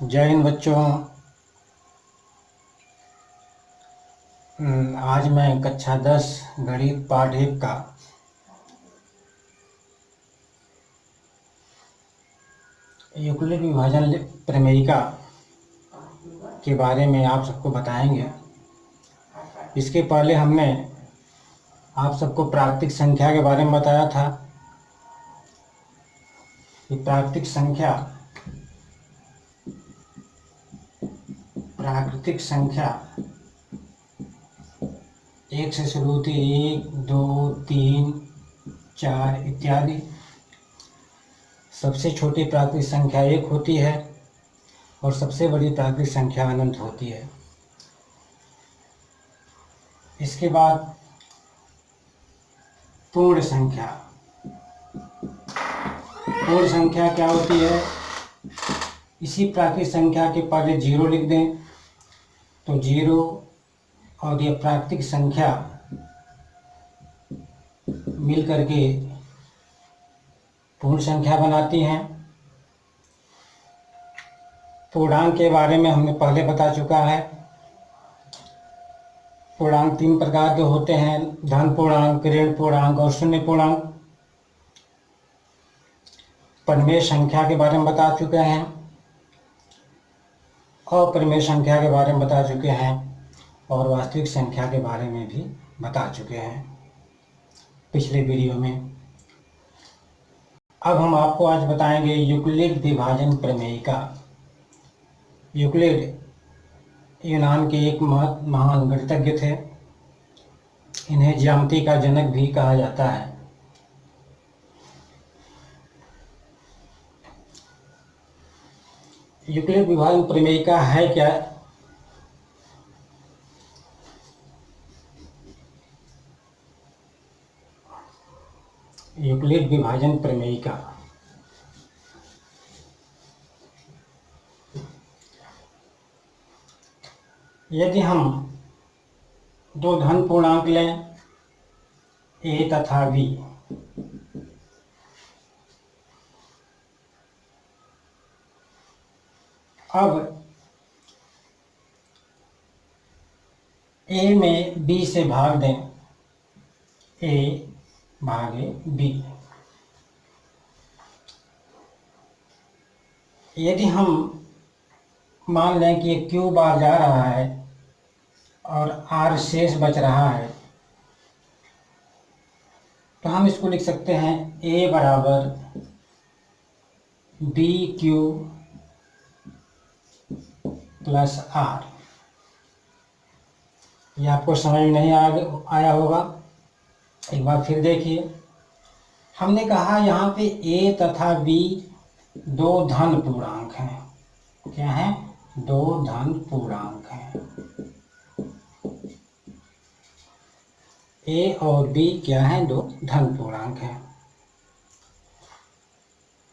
जय हिंद बच्चों। आज मैं कक्षा 10 गणित पाठ 1 का यूक्लिड विभाजन प्रमेयिका के बारे में आप सबको बताएंगे। इसके पहले हमने आप सबको प्राकृतिक संख्या के बारे में बताया था कि प्राकृतिक संख्या एक से शुरू होती है, 1, 2, 3, 4 इत्यादि। सबसे छोटी प्राकृतिक संख्या 1 होती है और सबसे बड़ी प्राकृतिक संख्या अनंत होती है। इसके बाद पूर्ण संख्या क्या होती है? इसी प्राकृतिक संख्या के पहले 0 लिख दें तो 0 और यह प्राकृतिक संख्या मिल करके पूर्ण संख्या बनाती हैं। पूर्णांक के बारे में हमने पहले बता चुका है। पूर्णांक 3 प्रकार के होते हैं: धन पूर्णांक, ऋण पूर्णांक और शून्य पूर्णांक। परिमेय संख्या के बारे में बता चुके हैं, अपरिमेय संख्या के बारे में बता चुके हैं और वास्तविक संख्या के बारे में भी बता चुके हैं पिछले वीडियो में। अब हम आपको आज बताएंगे यूक्लिड विभाजन प्रमेयिका। यूक्लिड यूनान के एक महान गणितज्ञ थे। इन्हें ज्यामिति का जनक भी कहा जाता है। यूक्लिड विभाजन प्रमेयिका है क्या? यूक्लिड विभाजन प्रमेयिका यदि हम दो धन पूर्णांक लें a तथा b, अब a में b से भाग दें, a भागे b। यदि हम मान लें कि q बार जा रहा है और r शेष बच रहा है, तो हम इसको लिख सकते हैं a बराबर b क्यू प्लस r। ये आपको समझ में नहीं आया होगा। एक बार फिर देखिए, हमने कहा यहाँ पे a तथा b दो धन पूर्णांक हैं। क्या है? दो धन पूर्णांक हैं। a और b क्या है? दो धन पूर्णांक हैं।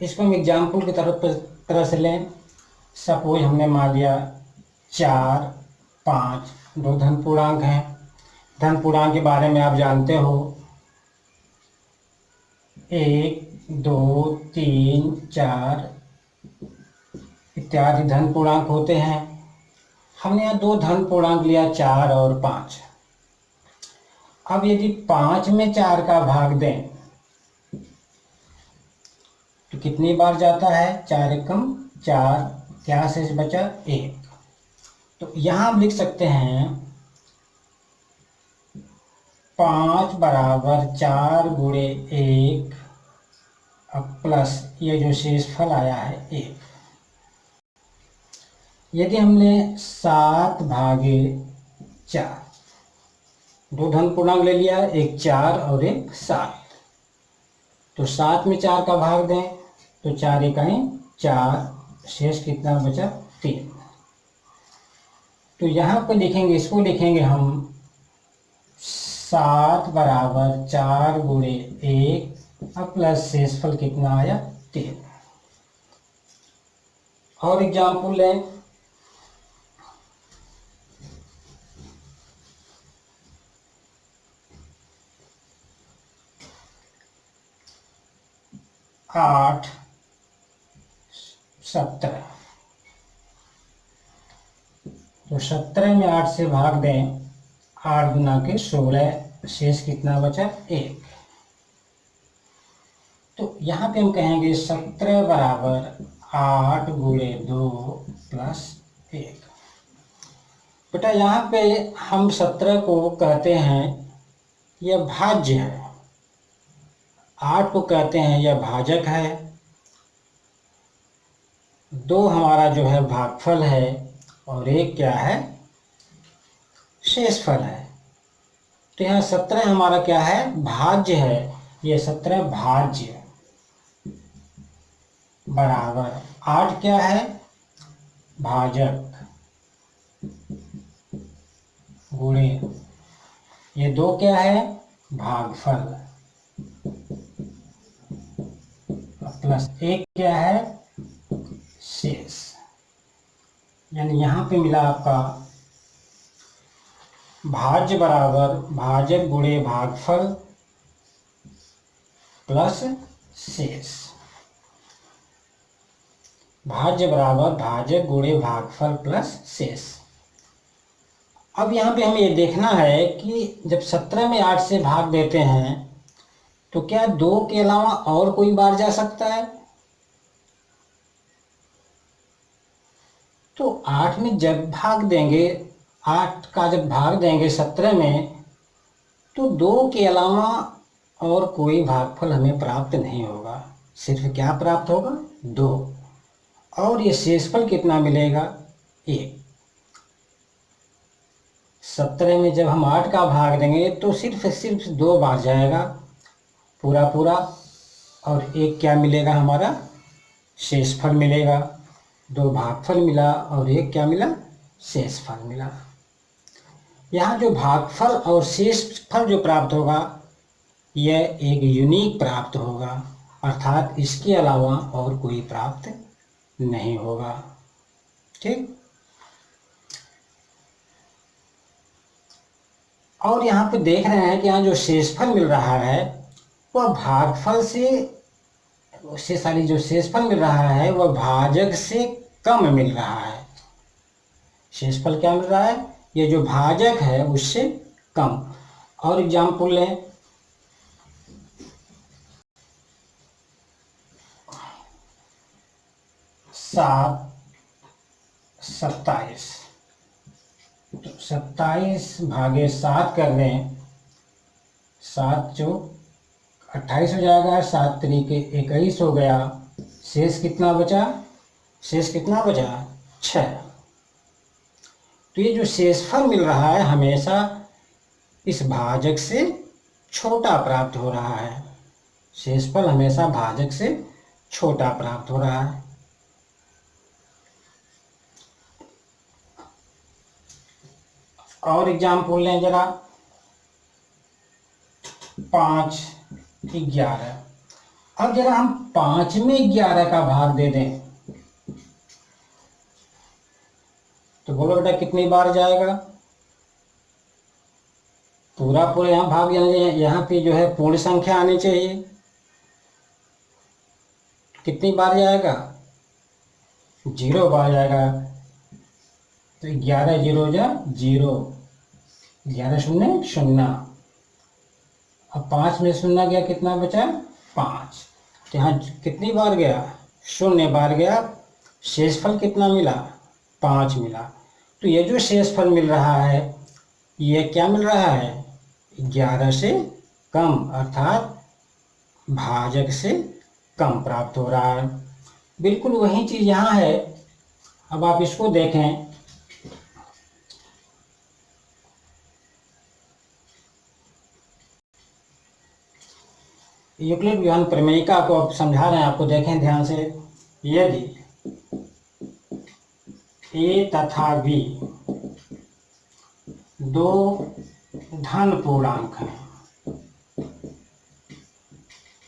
इसको हम एग्जाम्पल की तरह से लें। सपोज हमने मान लिया 4, 5 दो धन पूर्णांक हैं। धन पूर्णांक के बारे में आप जानते हो, 1, 2, 3, 4 इत्यादि धन पूर्णांक होते हैं। हमने यहाँ दो धन पूर्णांक लिया, 4 और 5। अब यदि 5 में 4 का भाग दें तो कितनी बार जाता है? 4 एकम 4, क्या शेष बचा? 1। तो यहाँ हम लिख सकते हैं 5 बराबर 4 गुणे 1 अब प्लस ये जो शेषफल आया है 1। यदि हमने 7 भागे 4, दो धन पूर्णांक ले लिया, एक 4 और एक 7, तो 7 में 4 का भाग दें तो 4 इकाई 4, शेष कितना बचा? 3। तो यहाँ पे लिखेंगे, इसको लिखेंगे हम 7 बराबर 4 गुणे 1 अब प्लस शेषफल कितना आया? 3। और एग्जाम्पल लें, आठ 17 तो 17 में 8 से भाग दें, 8 गुना के 16, शेष कितना बचा? 1। तो यहाँ पे हम कहेंगे 17 बराबर 8 गुणे 2 प्लस 1। बेटा यहाँ पे हम 17 को कहते हैं यह भाज्य है, 8 को कहते हैं यह भाजक है, 2 हमारा जो है भागफल है और 1 क्या है? शेषफल है। तो यहाँ 17 हमारा क्या है? भाज्य है, ये 17 भाज्य बराबर 8 क्या है? भाजक गुणे ये 2 क्या है? भागफल प्लस 1 क्या है? शेष। यानी यहाँ पे मिला आपका भाज्य बराबर भाजक गुणे भागफल प्लस शेष। भाज्य बराबर भाजक गुणे भागफल प्लस शेष। अब यहाँ पे हमें ये देखना है कि जब 17 में 8 से भाग देते हैं तो क्या 2 के अलावा और कोई बार जा सकता है? तो 8 में जब भाग देंगे, 8 का जब भाग देंगे 17 में, तो 2 के अलावा और कोई भागफल हमें प्राप्त नहीं होगा, सिर्फ क्या प्राप्त होगा? 2। और ये शेषफल कितना मिलेगा? 1। 17 में जब हम 8 का भाग देंगे तो सिर्फ 2 बार जाएगा पूरा पूरा, और 1 क्या मिलेगा? हमारा शेषफल मिलेगा। 2 भागफल मिला और 1 क्या मिला? शेषफल मिला। यहाँ जो भागफल और शेषफल जो प्राप्त होगा यह एक यूनिक प्राप्त होगा, अर्थात इसके अलावा और कोई प्राप्त नहीं होगा। ठीक। और यहाँ पे देख रहे हैं कि यहाँ जो शेषफल मिल रहा है वह भागफल से सारी जो शेषफल मिल रहा है वह भाजक से कम मिल रहा है। शेषफल क्या मिल रहा है? ये जो भाजक है उससे कम। और एग्जाम्पल लें, सात 27, तो 27 भागे 7 कर दें, 7 जो 28 हो जाएगा, 7 तरीके 21 हो गया, शेष कितना बचा? शेष कितना बचा? 6। तो ये जो शेषफल मिल रहा है हमेशा इस भाजक से छोटा प्राप्त हो रहा है। शेषफल हमेशा भाजक से छोटा प्राप्त हो रहा है। और एग्जाम्पल लें जरा, 5 11। अब जरा हम 5 में 11 का भाग दे दें तो बोलो बेटा कितनी बार जाएगा? पूरा पूरा यहाँ भाग, यहाँ पे जो है पूर्ण संख्या आनी चाहिए। कितनी बार जाएगा? 0 बार जाएगा। तो 11 0 जा 0, 11 शून्य 0। अब 5 में 0 गया, कितना बचा? 5। तो यहाँ कितनी बार गया? 0 बार गया। शेषफल कितना मिला? 5 मिला। तो ये जो शेषफल मिल रहा है ये क्या मिल रहा है? 11 से कम, अर्थात भाजक से कम प्राप्त हो रहा है। बिल्कुल वही चीज़ यहाँ है। अब आप इसको देखें, यूक्लिड विभाजन प्रमेयिका को आप समझा रहे हैं, आपको देखें ध्यान से। यदि ए तथा बी 2 धन पूर्णांक हैं,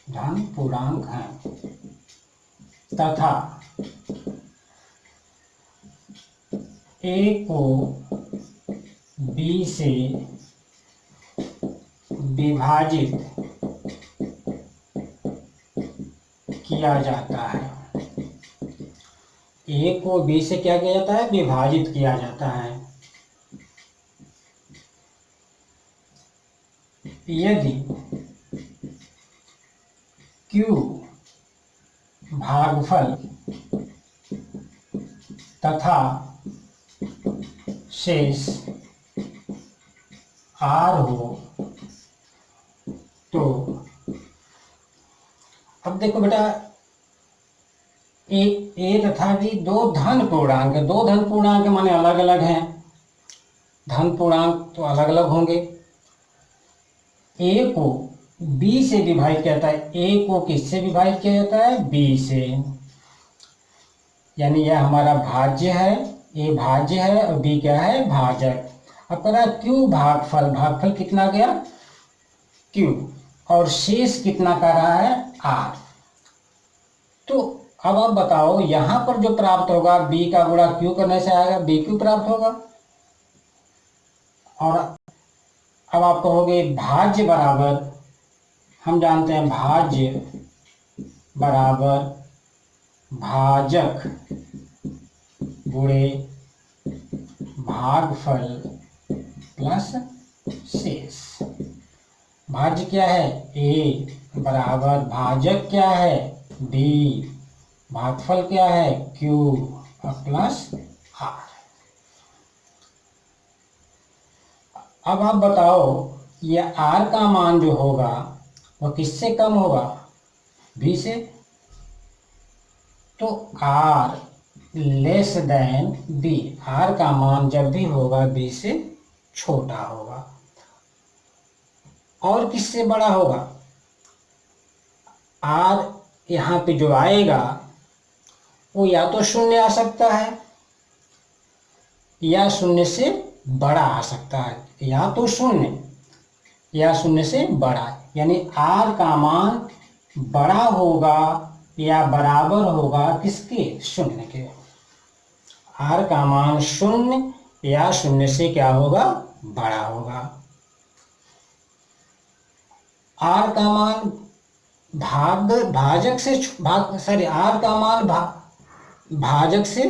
धन पूर्णांक हैं, तथा ए को बी से विभाजित किया जाता है। ए को बी से क्या किया जाता है? विभाजित किया जाता है। यदि Q भागफल तथा शेष R हो तो अब देखो बेटा ए तथा बी दो धन पूर्णांक है। दो धन पूर्णांक माने अलग अलग हैं, धन पूर्णांक तो अलग अलग होंगे। ए को बी से विभाजित किया जाता है, ए को किससे विभाजित किया जाता है, बी से, यानी यह हमारा भाज्य है, ए भाज्य है और बी क्या है, भाजक। अब कह रहा है क्यू भागफल, भागफल कितना गया क्यू, और शेष कितना कर रहा है आर। तो अब आप बताओ यहां पर जो प्राप्त होगा बी का गुणा क्यू करने से आएगा, बी क्यू प्राप्त होगा। और अब आप कहोगे भाज्य बराबर, हम जानते हैं भाज्य बराबर भाजक गुणे भागफल प्लस शेष। भाज्य क्या है ए बराबर भाजक क्या है बी, भागफल क्या है क्यू और प्लस आर। अब आप बताओ ये आर का मान जो होगा वह किससे कम होगा, बी से। तो R less than B, R का मान जब भी होगा बी से छोटा होगा। और किससे बड़ा होगा, आर यहाँ पे जो आएगा वो या तो शून्य आ सकता है या शून्य से बड़ा आ सकता है, या तो शून्य या शून्य से बड़ा, यानी आर का मान बड़ा होगा या बराबर होगा किसके, शून्य के। आर का मान शून्य या शून्य से क्या होगा, बड़ा होगा। आर का मान भाजक से आर का मान भाजक से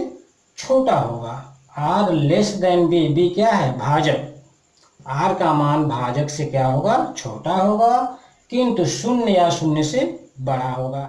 छोटा होगा। R less than B, B क्या है भाजक, आर का मान भाजक से क्या होगा, छोटा होगा, किंतु शून्य या शून्य से बड़ा होगा।